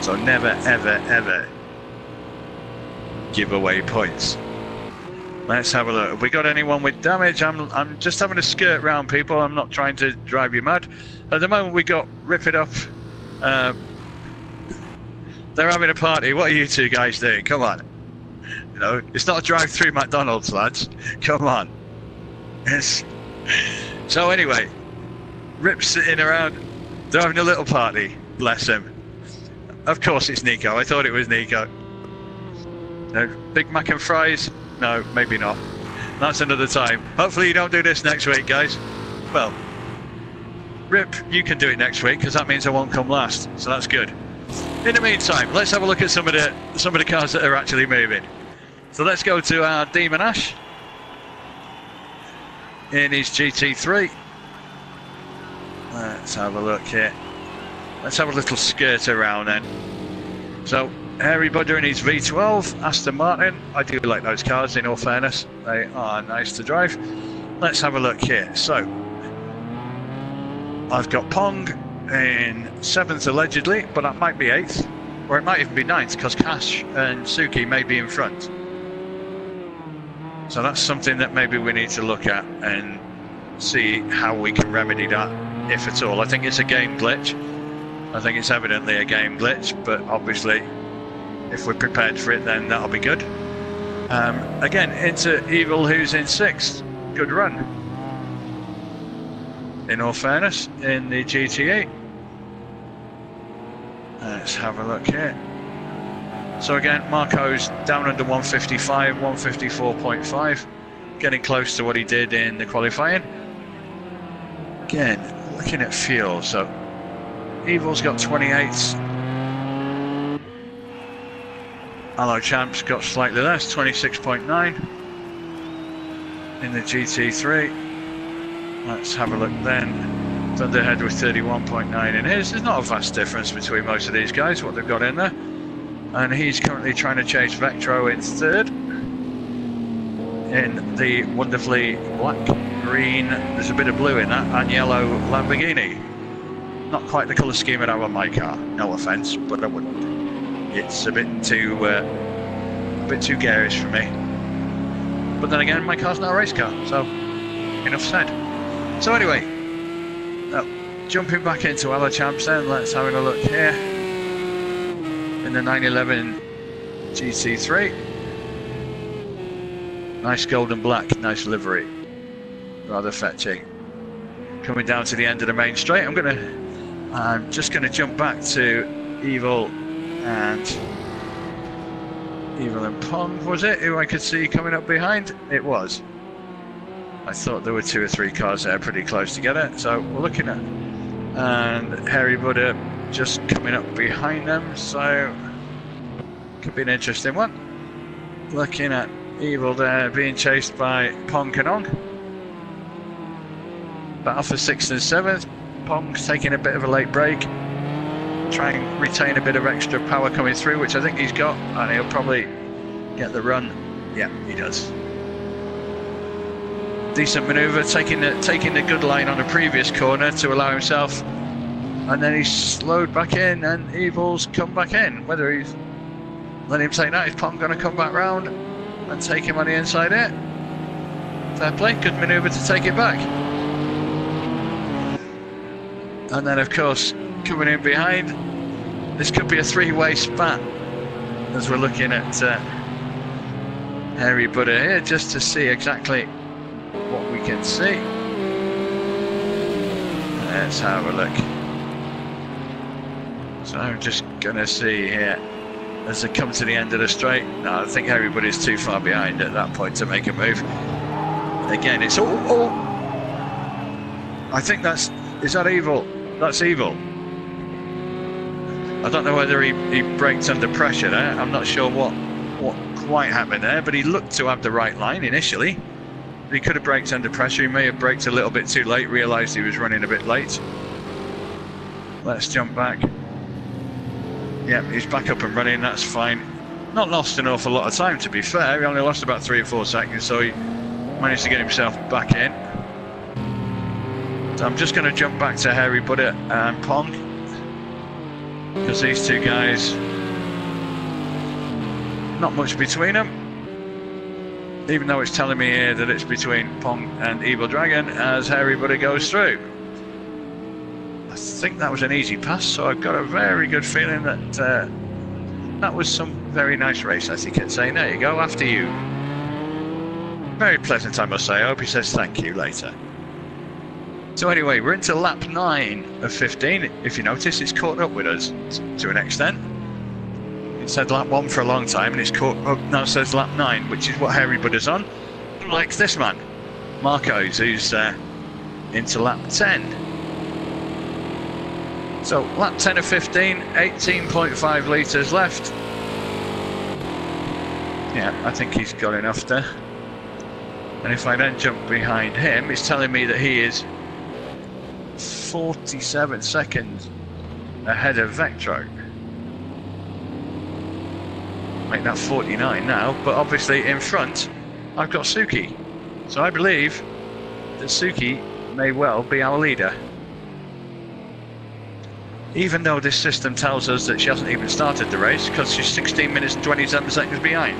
So never ever ever give away points. Let's have a look. Have we got anyone with damage? I'm just having a skirt round people. I'm not trying to drive you mad. At the moment we got Rip It Up. They're having a party. What are you two guys doing? Come on. You know, it's not a drive-through McDonald's, lads. Come on. Yes. So anyway, Rip's sitting around. They're having a little party. Bless him. Of course it's Nico. I thought it was Nico. No, Big Mac and fries? No, maybe not. That's another time. Hopefully you don't do this next week, guys. Well, Rip, you can do it next week because that means I won't come last. So that's good. In the meantime, let's have a look at some of the cars that are actually moving. So let's go to our Demon Ash in his GT3. Let's have a look here. Let's have a little skirt around then. So Harry Budder in his V12, Aston Martin. I do like those cars, in all fairness. They are nice to drive. Let's have a look here. So I've got Pong in 7th allegedly, but that might be 8th, or it might even be 9th because Cash and Suki may be in front. So that's something that maybe we need to look at and see how we can remedy that, if at all. I think it's a game glitch. I think it's evidently a game glitch, but obviously if we're prepared for it, then that'll be good. Again, into Evil, who's in 6th. Good run, in all fairness, in the GT8. Let's have a look here. So again, Marco's down under 155, 154.5, getting close to what he did in the qualifying. Again, looking at fuel, so Evil's got 28. Allo Champ's got slightly less, 26.9 in the GT3. Let's have a look then. Thunderhead with 31.9 in his. There's not a vast difference between most of these guys, what they've got in there. And he's currently trying to chase Vectro in third. In the wonderfully black, green, there's a bit of blue in that, and yellow Lamborghini. Not quite the colour scheme I'd have on my car, no offence, but I wouldn't. It's a bit too garish for me. But then again, my car's not a race car, so enough said. So anyway, jumping back into our champs then, let's have a look here. In the 911 GT3. Nice golden black, nice livery. Rather fetching. Coming down to the end of the main straight, I'm just gonna jump back to Evil and Pong, was it, who I could see coming up behind? It was. I thought there were 2 or 3 cars there pretty close together, so we're looking at, and Harry Buddha just coming up behind them, so could be an interesting one. Looking at Evil there being chased by Pong Kanong. Battle for 6th and 7th. Pong's taking a bit of a late break, try and retain a bit of extra power coming through, which I think he's got, and he'll probably get the run. Yeah, he does. Decent manoeuvre, taking the good line on the previous corner to allow himself, and then he's slowed back in, and Evil's come back in. Whether he's let him take that, is Pong going to come back round and take him on the inside here? Fair play, good manoeuvre to take it back. And then of course, coming in behind, this could be a 3-way spat as we're looking at Harry Buddha here, just to see exactly what we can see. Let's have a look. So I'm just gonna see here as they come to the end of the straight. No, I think Harry Buddha's too far behind at that point to make a move. Again, it's oh. I think is that Evil? That's Evil. I don't know whether he braked under pressure there. I'm not sure what quite happened there, but he looked to have the right line initially. He could have braked under pressure. He may have braked a little bit too late, realised he was running a bit late. Let's jump back. Yep, he's back up and running, that's fine. Not lost an awful lot of time, to be fair. He only lost about 3 or 4 seconds, so he managed to get himself back in. So I'm just going to jump back to Harry Buddha and Pong, because these two guys, not much between them, even though it's telling me here that it's between Pong and Evil Dragon as Harry Buddha goes through. I think that was an easy pass, so I've got a very good feeling that that was some very nice race, as he can say. There you go, after you. Very pleasant, I must say. I hope he says thank you later. So anyway, we're into lap 9 of 15. If you notice, it's caught up with us to an extent. It said lap 1 for a long time, and it's caught up now. It says lap 9, which is what Harry Buddha's on. Like this man, Marco's, who's into lap 10. So lap 10 of 15, 18.5 litres left. Yeah, I think he's got enough there. And if I then jump behind him, it's telling me that he is 47 seconds ahead of Vectro. Make that 49 now, but obviously in front I've got Suki. So I believe that Suki may well be our leader. Even though this system tells us that she hasn't even started the race, because she's 16 minutes and 27 seconds behind.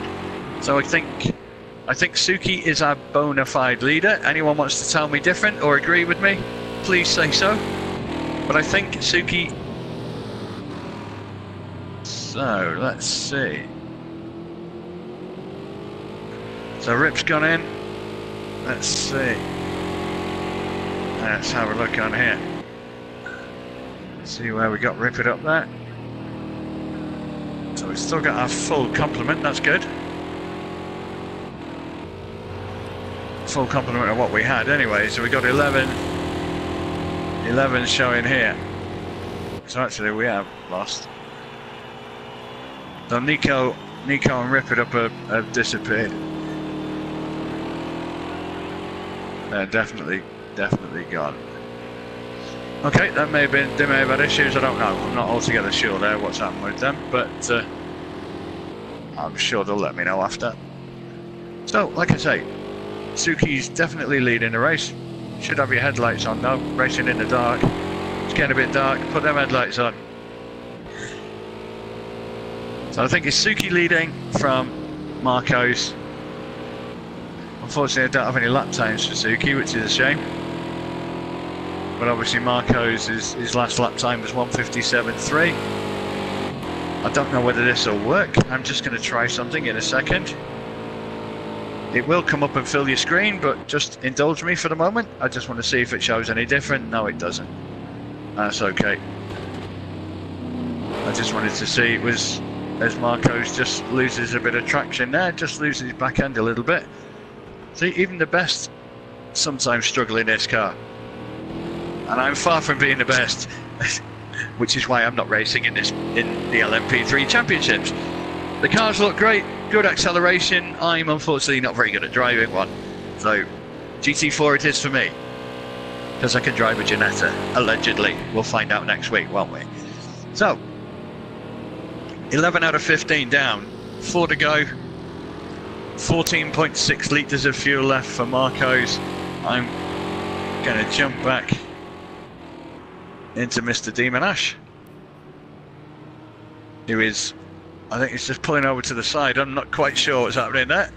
So I think Suki is our bona fide leader. Anyone wants to tell me different or agree with me, please say so. But I think Suki... So, let's see. So Rip's gone in. Let's see. Let's have a look on here. See where we got Rip it up there. So we've still got our full complement, that's good. Full complement of what we had anyway, so we got 11 showing here. So actually we have lost. So Nico and Rip It Up have disappeared. They're definitely gone. Okay, they may have had issues, I don't know. I'm not altogether sure there what's happened with them, but I'm sure they'll let me know after. So, like I say, Suki's definitely leading the race. Should have your headlights on though, racing in the dark. It's getting a bit dark, put them headlights on. So I think it's Suki leading from Marco's. Unfortunately I don't have any lap times for Suki, which is a shame. But obviously Marco's his last lap time was 1:57.3. I don't know whether this will work. I'm just going to try something in a second. It will come up and fill your screen, but just indulge me for the moment. I just want to see if it shows any different. No, it doesn't. That's okay. I just wanted to see it was, as Marco's just loses a bit of traction there, just loses his back end a little bit. See, even the best sometimes struggle in this car. And I'm far from being the best, which is why I'm not racing in the LMP3 Championships. The cars look great, good acceleration. I'm unfortunately not very good at driving one. So, GT4 it is for me. Because I can drive a Ginetta, allegedly. We'll find out next week, won't we? So, 11 out of 15 down, 4 to go. 14.6 litres of fuel left for Marco's. I'm going to jump back into Mr. Demon Ash, who is, I think he's just pulling over to the side. I'm not quite sure what's happening there.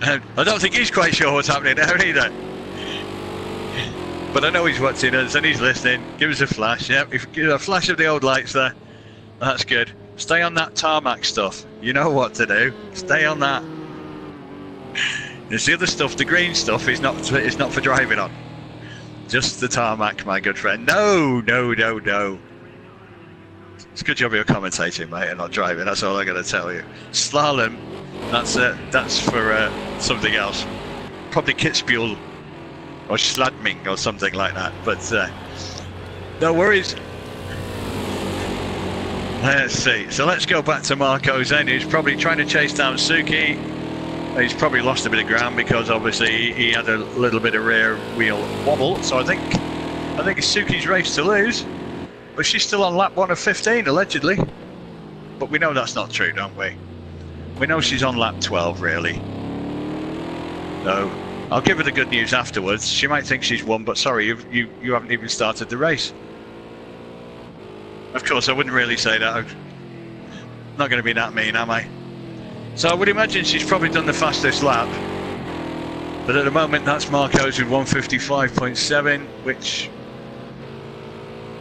I don't think he's quite sure what's happening there either. But I know he's watching us and he's listening. Give us a flash. Yep, give a flash of the old lights there. That's good. Stay on that tarmac stuff. You know what to do. Stay on that. There's the other stuff, the green stuff, is not for driving on. Just the tarmac, my good friend. No. It's a good job you're commentating, mate, and not driving. That's all I got to tell you. Slalom, that's for something else. Probably Kitzbühel or Schladming or something like that. But no worries. Let's see. So let's go back to Marco's then. He's probably trying to chase down Suki. He's probably lost a bit of ground because obviously he had a little bit of rear wheel wobble. So I think it's Suki's race to lose. But she's still on lap 1 of 15, allegedly. But we know that's not true, don't we? We know she's on lap 12, really. So I'll give her the good news afterwards. She might think she's won, but sorry, you haven't even started the race. Of course, I wouldn't really say that. I'm not going to be that mean, am I? So I would imagine she's probably done the fastest lap. But at the moment, that's Marco's with 1:55.7, which,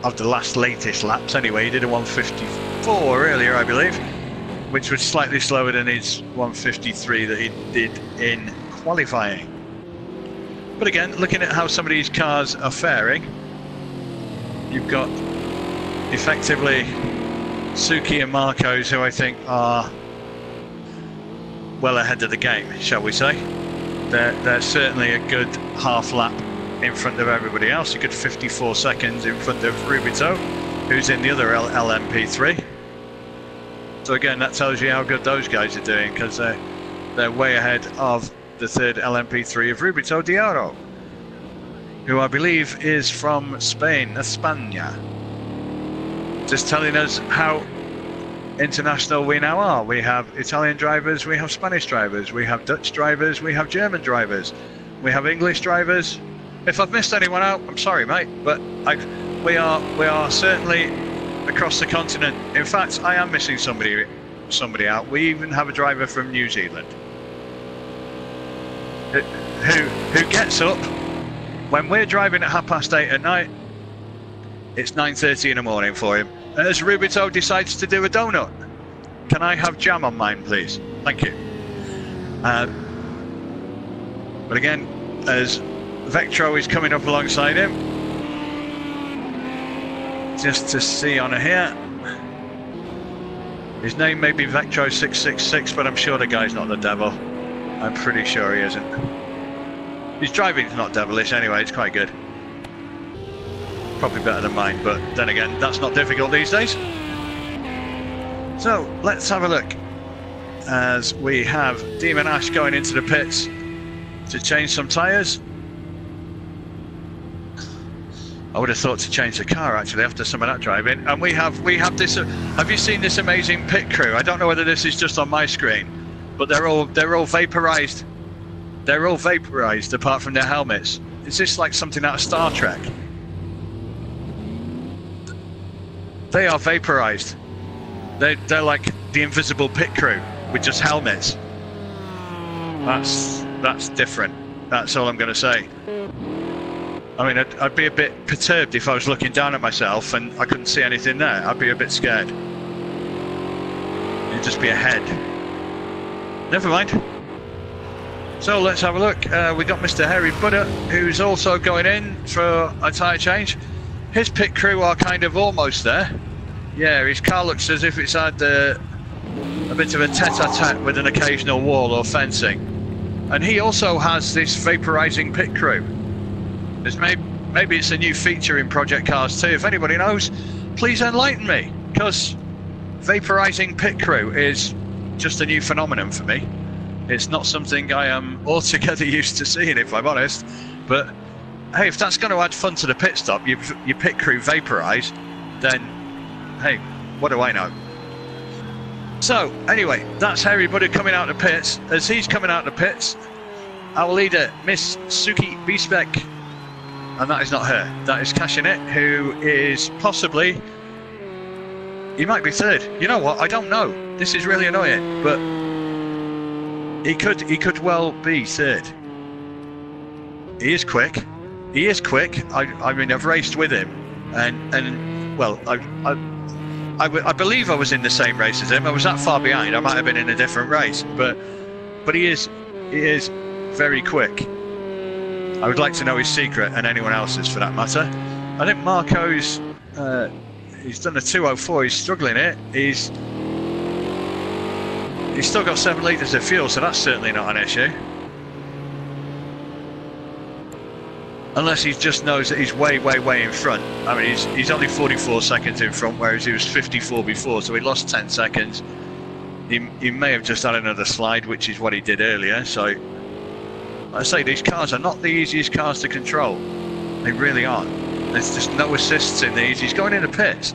of the latest laps anyway, he did a 1:54 earlier, I believe, which was slightly slower than his 1:53 that he did in qualifying. But again, looking at how some of these cars are faring, you've got effectively Suki and Marco's, who I think are well ahead of the game, shall we say. They're certainly a good half lap in front of everybody else, a good 54 seconds in front of Rubito, who's in the other LMP3. So again, that tells you how good those guys are doing, because they're way ahead of the third LMP3 of Rubito Diaro, who I believe is from Spain, España. Just telling us how international we now are. We have Italian drivers, we have Spanish drivers, we have Dutch drivers, we have German drivers, we have English drivers. If I've missed anyone out, I'm sorry, mate, but we are certainly across the continent. In fact, I am missing somebody out. We even have a driver from New Zealand who gets up when we're driving at 8:30 at night. It's 9:30 in the morning for him. As Rubito decides to do a donut. Can I have jam on mine, please? Thank you. But again, as Vectro is coming up alongside him, just to see on here. His name may be Vectro666, but I'm sure the guy's not the devil. I'm pretty sure he isn't. His driving's not devilish anyway, it's quite good. Probably better than mine, but then again, that's not difficult these days. So, let's have a look. As we have Demon Ash going into the pits to change some tyres. I would have thought to change the car actually after some of that driving. And we have this. Have you seen this amazing pit crew? I don't know whether this is just on my screen, but they're all vaporized. They're all vaporized apart from their helmets. Is this like something out of Star Trek? They are vaporized. They're like the invisible pit crew with just helmets. That's different. That's all I'm going to say. I mean, I'd be a bit perturbed if I was looking down at myself and I couldn't see anything there. I'd be a bit scared. It'd just be a head. Never mind. So let's have a look. We got Mr. Harry Butter, who's also going in for a tyre change. His pit crew are kind of almost there. Yeah, his car looks as if it's had a bit of a tete-a-tete with an occasional wall or fencing. And he also has this vaporizing pit crew. Maybe it's a new feature in Project Cars 2. If anybody knows, please enlighten me, because vaporizing pit crew is just a new phenomenon for me. It's not something I am altogether used to seeing, if I'm honest. But hey, if that's going to add fun to the pit stop, your pit crew vaporize, then hey, what do I know? So anyway, that's Harry Butter coming out of the pits. As he's coming out of the pits, our leader, Miss Suki B-Spec. And that is not her, that is Cashing It, who is possibly, he might be third. You know what, I don't know. This is really annoying, but he could well be third. He is quick. He is quick. I mean, I've raced with him, and well, I believe I was in the same race as him. I was that far behind. I might have been in a different race, but he is very quick. I would like to know his secret, and anyone else's for that matter. I think Marco's, he's done a 2:04, he's struggling it. He's still got 7 litres of fuel, so that's certainly not an issue. Unless he just knows that he's way in front. I mean, he's only 44 seconds in front, whereas he was 54 before, so he lost 10 seconds. He may have just had another slide, which is what he did earlier, so... I say, these cars are not the easiest cars to control. They really aren't. There's just no assists in these. He's going into pits.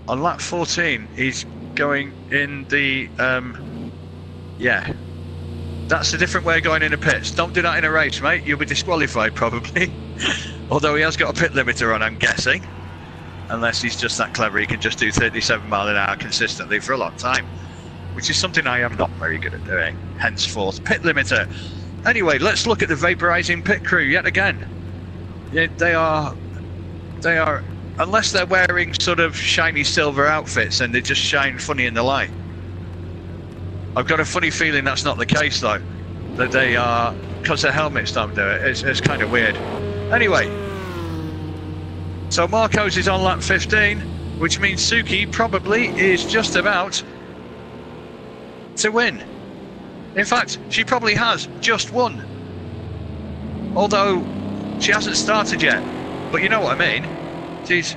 On lap 14, he's going in the... yeah. That's a different way of going into pits. Don't do that in a race, mate. You'll be disqualified, probably. Although he has got a pit limiter on, I'm guessing. Unless he's just that clever, he can just do 37 miles an hour consistently for a long time. Which is something I am not very good at doing, henceforth. Pit limiter. Anyway, let's look at the vaporizing pit crew yet again. Yeah, they are, unless they're wearing sort of shiny silver outfits and they just shine funny in the light. I've got a funny feeling that's not the case though. That they are, because their helmets don't do it. It's kind of weird. Anyway, so Marcos is on lap 15, which means Suki probably is just about to win. In fact, she probably has just won. Although she hasn't started yet. But you know what I mean. She's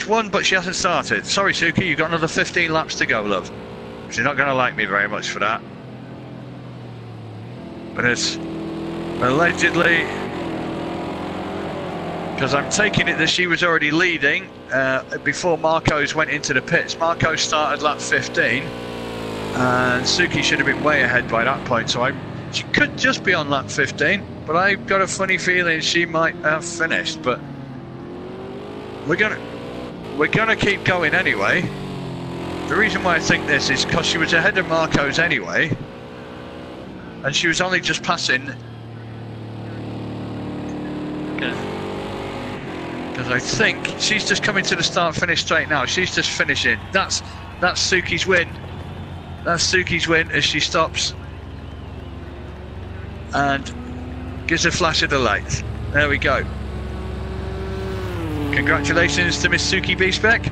won, but she hasn't started. Sorry, Suki, you've got another 15 laps to go, love. She's not going to like me very much for that. But it's allegedly, because I'm taking it that she was already leading before Marcos went into the pits. Marcos started lap 15. And Suki should have been way ahead by that point, so she could just be on lap 15, but I've got a funny feeling she might have finished. But we're gonna keep going anyway. The reason why I think this is because she was ahead of Marcos anyway, and she was only just passing. Because I think she's just coming to the start-finish straight now. She's just finishing. That's Suki's win. That's Suki's win as she stops and gives a flash of the lights. There we go. Congratulations to Miss Suki B-Spec.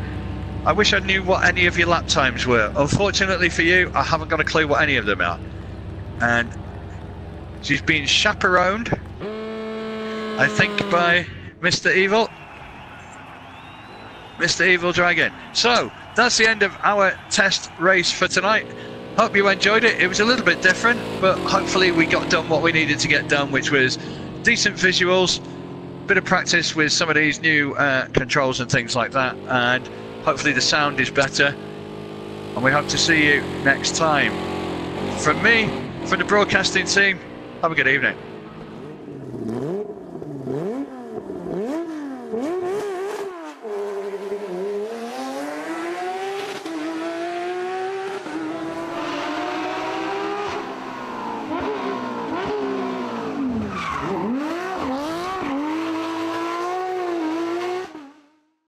I wish I knew what any of your lap times were. Unfortunately for you, I haven't got a clue what any of them are. And she's been chaperoned, I think, by Mr. Evil. Mr. Evil Dragon. So, that's the end of our test race for tonight. Hope you enjoyed it. It was a little bit different, but hopefully we got done what we needed to get done, which was decent visuals, bit of practice with some of these new controls and things like that, and hopefully the sound is better, and we hope to see you next time. From me, from the broadcasting team, have a good evening.